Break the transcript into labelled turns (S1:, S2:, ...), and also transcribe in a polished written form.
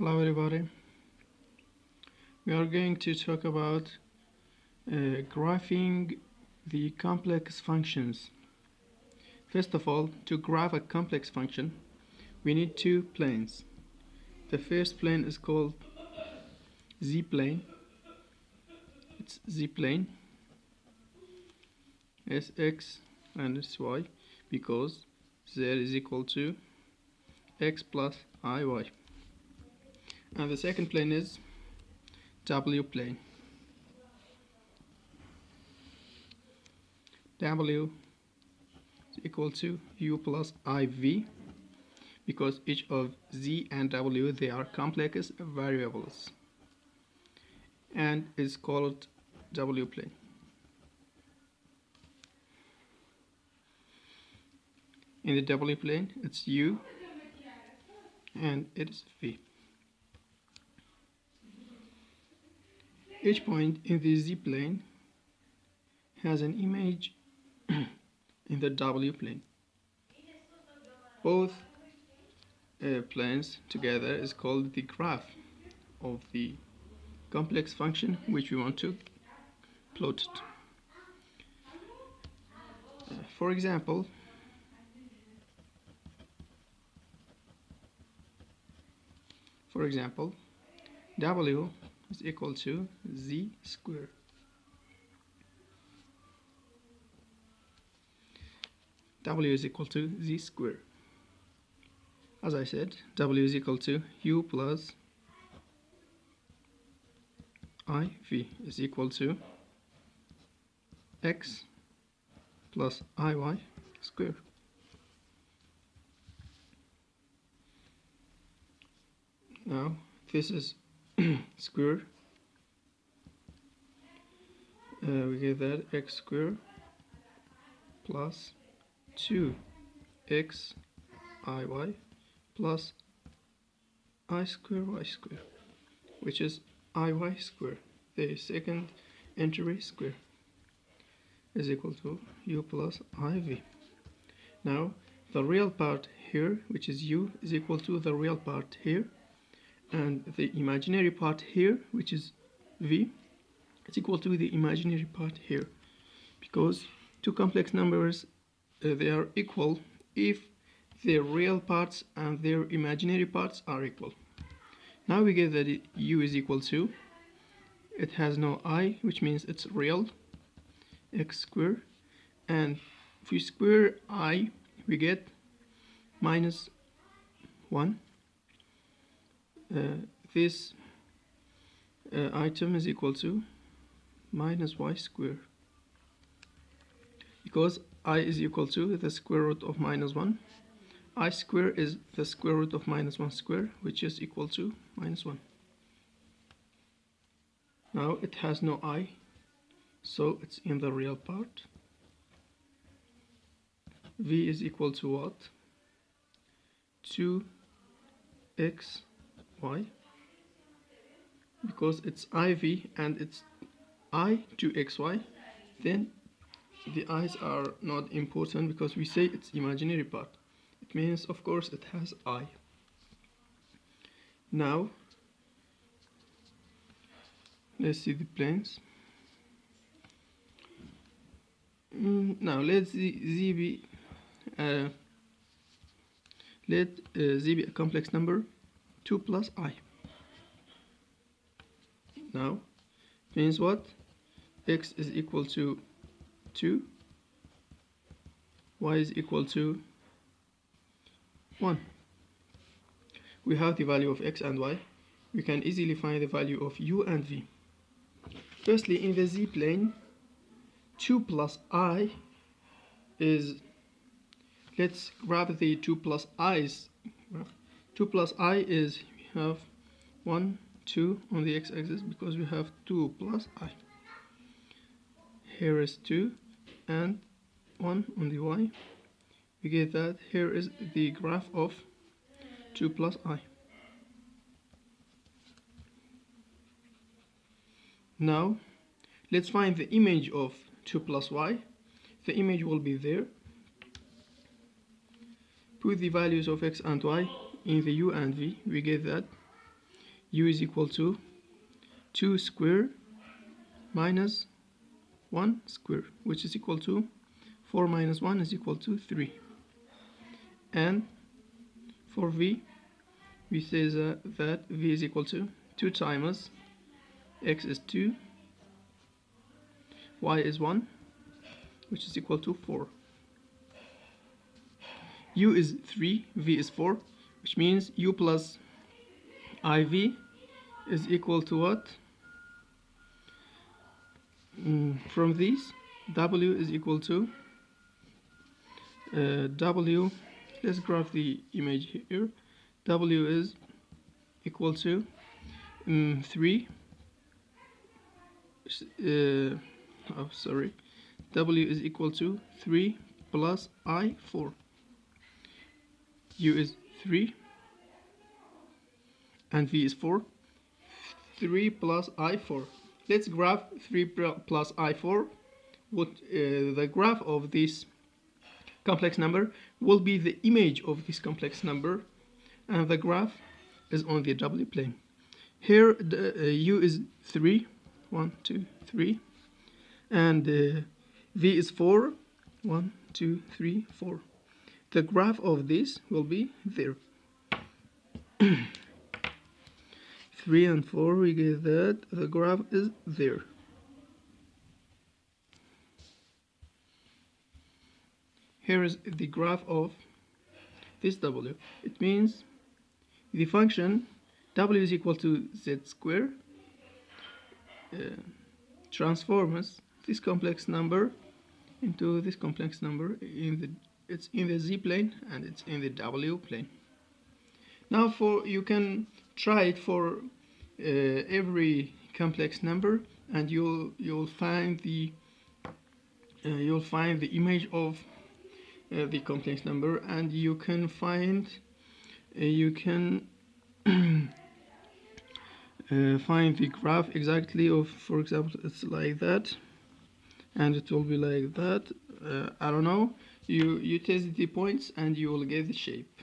S1: Hello everybody. We are going to talk about graphing the complex functions. First of all, to graph a complex function, we need two planes. The first plane is called z-plane. It's z-plane, sx and sy, because z is equal to x plus iy. And the second plane is w-plane. W is equal to u plus iv, because each of z and w, they are complex variables, and is called w-plane. In the w-plane, it's u and it is v. Each point in the z-plane has an image in the w-plane. Both planes together is called the graph of the complex function which we want to plot it. For example, w is equal to z squared. W is equal to z squared. As I said, w is equal to u plus iv is equal to x plus iy squared. Now this is square. We get that x squared plus 2x iy plus I square y square, which is iy square, the second entry square, is equal to u plus iv. Now the real part here, which is u, is equal to the real part here, and the imaginary part here, which is v, is equal to the imaginary part here, because two complex numbers they are equal if their real parts and their imaginary parts are equal. Now we get that u is equal to, it has no I, which means it's real, x squared, and if we square I, we get minus 1. This item is equal to minus y squared, because I is equal to the square root of minus 1. I square is the square root of minus 1 square, which is equal to minus 1. Now it has no I, so it's in the real part. V is equal to what? 2x y, because it's iv and it's I 2xy, then the i's are not important because we say it's imaginary part. It means, of course, it has I. Now let's see the planes. Now let z be a complex number 2 plus I. Now means what? X is equal to 2, y is equal to 1. We have the value of x and y. We can easily find the value of u and v. Firstly, in the z-plane, 2 plus I is, let's grab the 2 plus i's. 2 plus I is, we have 1, 2 on the x-axis, because we have 2 plus I. Here is 2 and 1 on the y. We get that here is the graph of 2 plus I. Now let's find the image of 2 plus y. The image will be there. Put the values of x and y in the u and v. We get that u is equal to 2 square minus 1 square, which is equal to 4 minus 1 is equal to 3. And for v, we say that v is equal to 2 times x is 2, y is 1, which is equal to 4. u is 3, v is 4, which means u plus iv is equal to what? From these, w is equal to w, let's graph the image here. W is equal to 3 w is equal to 3 plus I4. u is 3 and v is 4. 3 plus I4. Let's graph 3 plus I4. What the graph of this complex number will be the image of this complex number, and the graph is on the w plane. Here the u is 3, 1, 2, 3, and v is 4, 1, 2, 3, 4. The graph of this will be there. 3 and 4, we get that the graph is there. Here is the graph of this w. It means the function w is equal to z square transforms this complex number into this complex number. It's in the z plane and it's in the w plane. Now you can try it for every complex number, and you'll find the image of the complex number, and you can find find the graph exactly of, for example, it's like that, and it will be like that. I don't know. You test the points and you will get the shape.